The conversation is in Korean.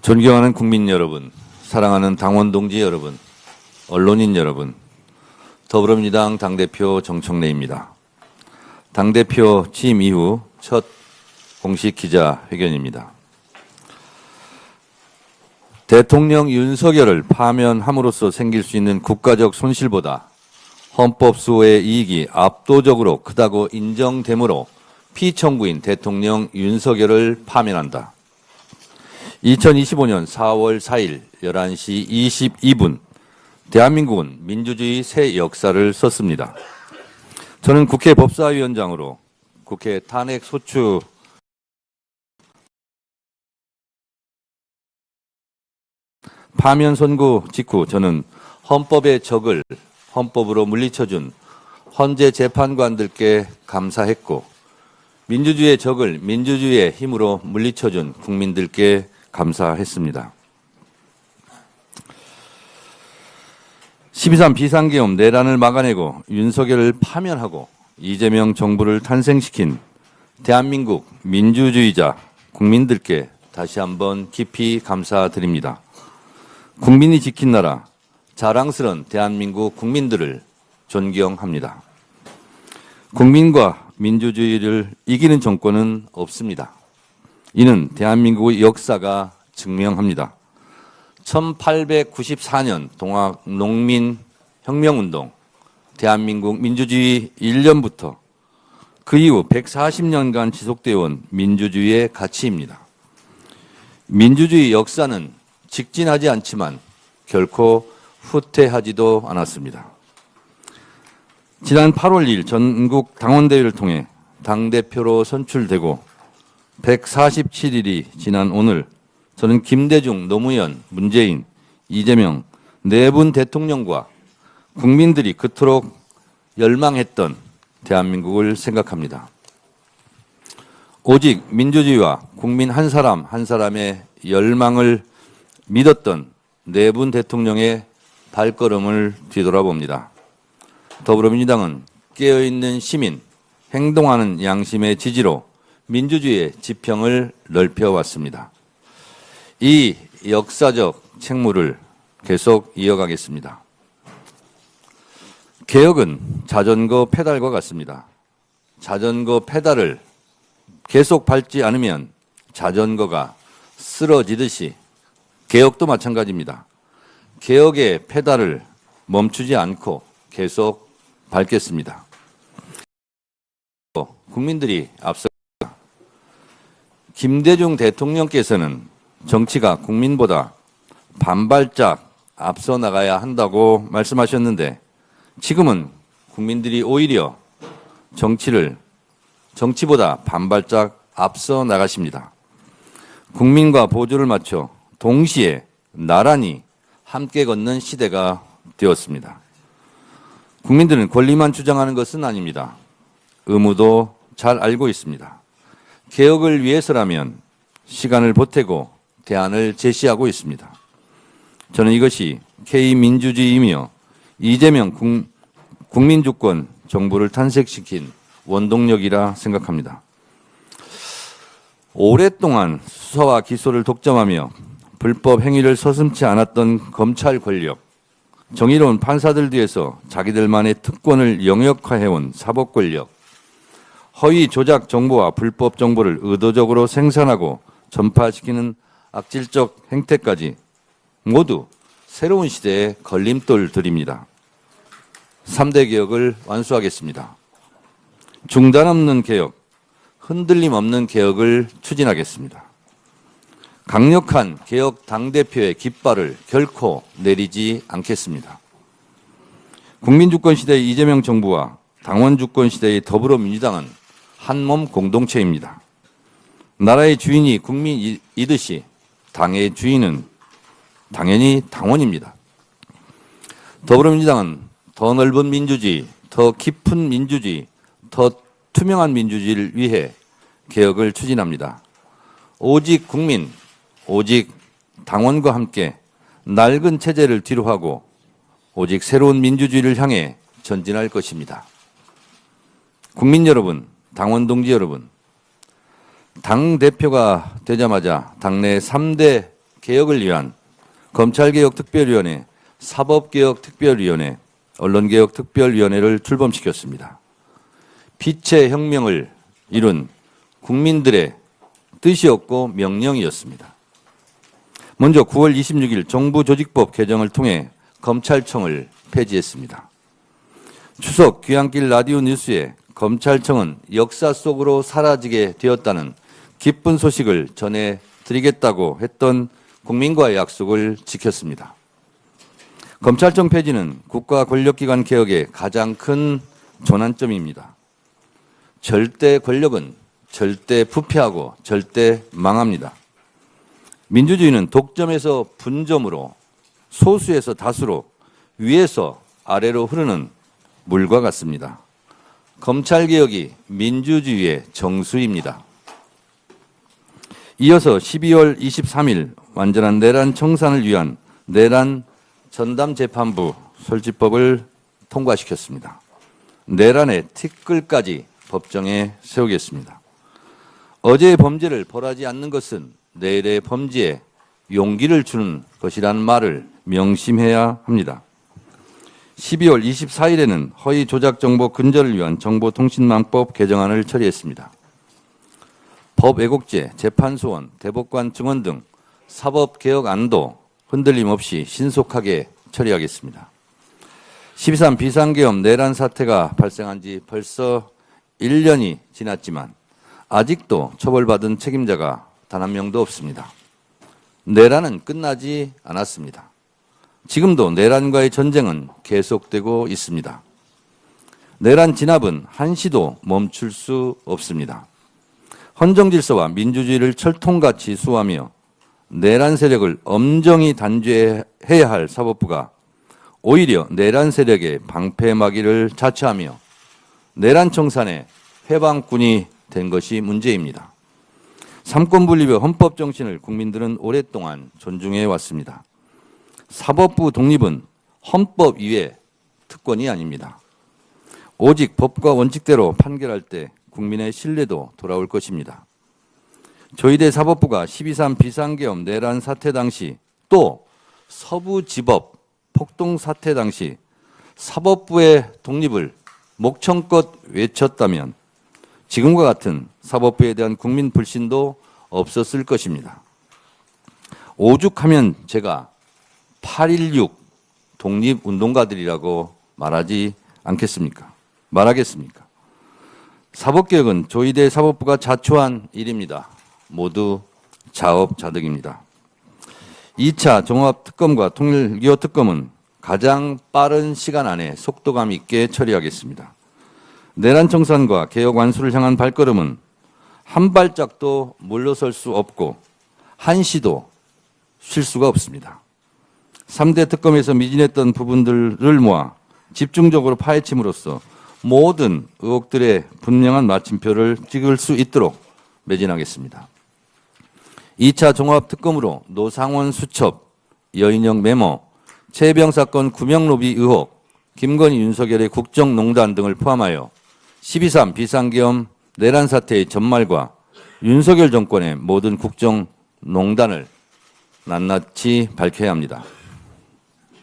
존경하는 국민 여러분, 사랑하는 당원 동지 여러분, 언론인 여러분, 더불어민주당 당대표 정청래입니다. 당대표 취임 이후 첫 공식 기자회견입니다. 대통령 윤석열을 파면함으로써 생길 수 있는 국가적 손실보다 헌법 수호의 이익이 압도적으로 크다고 인정되므로 피청구인 대통령 윤석열을 파면한다. 2025년 4월 4일 11시 22분 대한민국은 민주주의 새 역사를 썼습니다. 저는 국회 법사위원장으로 국회 탄핵소추 파면 선고 직후 저는 헌법의 적을 헌법으로 물리쳐준 헌재 재판관들께 감사했고 민주주의의 적을 민주주의의 힘으로 물리쳐준 국민들께 감사했습니다. 12.3 비상계엄 내란을 막아내고 윤석열을 파면하고 이재명 정부를 탄생시킨 대한민국 민주주의자 국민들께 다시 한번 깊이 감사드립니다. 국민이 지킨 나라, 자랑스러운 대한민국 국민들을 존경합니다. 국민과 민주주의를 이기는 정권은 없습니다. 이는 대한민국의 역사가 증명합니다. 1894년 동학농민혁명운동, 대한민국 민주주의 1년부터 그 이후 140년간 지속되어 온 민주주의의 가치입니다. 민주주의 역사는 직진하지 않지만 결코 후퇴하지도 않았습니다. 지난 8월 2일 전국 당원대회를 통해 당대표로 선출되고 147일이 지난 오늘 저는 김대중, 노무현, 문재인, 이재명 네 분 대통령과 국민들이 그토록 열망했던 대한민국을 생각합니다. 오직 민주주의와 국민 한 사람 한 사람의 열망을 믿었던 네 분 대통령의 발걸음을 뒤돌아봅니다. 더불어민주당은 깨어있는 시민, 행동하는 양심의 지지로 민주주의의 지평을 넓혀왔습니다. 이 역사적 책무를 계속 이어가겠습니다. 개혁은 자전거 페달과 같습니다. 자전거 페달을 계속 밟지 않으면 자전거가 쓰러지듯이 개혁도 마찬가지입니다. 개혁의 페달을 멈추지 않고 계속 밟겠습니다. 국민들이 앞서 김대중 대통령께서는 정치가 국민보다 반발짝 앞서 나가야 한다고 말씀하셨는데 지금은 국민들이 오히려 정치보다 반발짝 앞서 나가십니다. 국민과 보조를 맞춰 동시에 나란히 함께 걷는 시대가 되었습니다. 국민들은 권리만 주장하는 것은 아닙니다. 의무도 잘 알고 있습니다. 개혁을 위해서라면 시간을 보태고 대안을 제시하고 있습니다. 저는 이것이 K민주주의이며 이재명 국민주권 정부를 탄생시킨 원동력이라 생각합니다. 오랫동안 수사와 기소를 독점하며 불법 행위를 서슴지 않았던 검찰 권력, 정의로운 판사들 뒤에서 자기들만의 특권을 영역화해온 사법 권력, 허위 조작 정보와 불법 정보를 의도적으로 생산하고 전파시키는 악질적 행태까지 모두 새로운 시대의 걸림돌들입니다. 3대 개혁을 완수하겠습니다. 중단 없는 개혁, 흔들림 없는 개혁을 추진하겠습니다. 강력한 개혁 당대표의 깃발을 결코 내리지 않겠습니다. 국민주권 시대의 이재명 정부와 당원주권 시대의 더불어민주당은 한몸 공동체입니다. 나라의 주인이 국민이듯이 당의 주인은 당연히 당원입니다. 더불어민주당은 더 넓은 민주주의, 더 깊은 민주주의, 더 투명한 민주주의를 위해 개혁을 추진합니다. 오직 국민, 오직 당원과 함께 낡은 체제를 뒤로하고 오직 새로운 민주주의를 향해 전진할 것입니다. 국민 여러분, 당원 동지 여러분, 당대표가 되자마자 당내 3대 개혁을 위한 검찰개혁특별위원회, 사법개혁특별위원회, 언론개혁특별위원회를 출범시켰습니다. 빛의 혁명을 이룬 국민들의 뜻이었고 명령이었습니다. 먼저 9월 26일 정부조직법 개정을 통해 검찰청을 폐지했습니다. 추석 귀향길 라디오 뉴스에 검찰청은 역사 속으로 사라지게 되었다는 기쁜 소식을 전해드리겠다고 했던 국민과의 약속을 지켰습니다. 검찰청 폐지는 국가 권력기관 개혁의 가장 큰 전환점입니다. 절대 권력은 절대 부패하고 절대 망합니다. 민주주의는 독점에서 분점으로, 소수에서 다수로, 위에서 아래로 흐르는 물과 같습니다. 검찰개혁이 민주주의의 정수입니다. 이어서 12월 23일 완전한 내란 청산을 위한 내란 전담재판부 설치법을 통과시켰습니다. 내란의 티끌까지 법정에 세우겠습니다. 어제의 범죄를 벌하지 않는 것은 내일의 범죄에 용기를 주는 것이라는 말을 명심해야 합니다. 12월 24일에는 허위 조작 정보 근절을 위한 정보통신망법 개정안을 처리했습니다. 법 왜곡죄, 재판소원, 대법관 증언 등 사법개혁안도 흔들림 없이 신속하게 처리하겠습니다. 12.3 비상계엄 내란 사태가 발생한 지 벌써 1년이 지났지만 아직도 처벌받은 책임자가 단 한 명도 없습니다. 내란은 끝나지 않았습니다. 지금도 내란과의 전쟁은 계속되고 있습니다. 내란 진압은 한시도 멈출 수 없습니다. 헌정질서와 민주주의를 철통같이 수호하며 내란 세력을 엄정히 단죄해야 할 사법부가 오히려 내란 세력의 방패막이를 자처하며 내란 청산의 해방꾼이 된 것이 문제입니다. 삼권분립의 헌법 정신을 국민들은 오랫동안 존중해 왔습니다. 사법부 독립은 헌법 이외 특권이 아닙니다. 오직 법과 원칙대로 판결할 때 국민의 신뢰도 돌아올 것입니다. 조희대 사법부가 12.3 비상계엄 내란 사태 당시 또 서부지법 폭동 사태 당시 사법부의 독립을 목청껏 외쳤다면 지금과 같은 사법부에 대한 국민 불신도 없었을 것입니다. 오죽하면 제가 8.16 독립운동가들이라고 말하겠습니까? 사법개혁은 조희대 사법부가 자초한 일입니다. 모두 자업자득입니다. 2차 종합특검과 통일기호특검은 가장 빠른 시간 안에 속도감 있게 처리하겠습니다. 내란 청산과 개혁 완수를 향한 발걸음은 한 발짝도 물러설 수 없고 한시도 쉴 수가 없습니다. 3대 특검에서 미진했던 부분들을 모아 집중적으로 파헤침으로써 모든 의혹들의 분명한 마침표를 찍을 수 있도록 매진하겠습니다. 2차 종합특검으로 노상원 수첩, 여인영 메모, 최혜병 사건 구명로비 의혹, 김건희 윤석열의 국정농단 등을 포함하여 12.3 비상계엄 내란 사태의 전말과 윤석열 정권의 모든 국정농단을 낱낱이 밝혀야 합니다.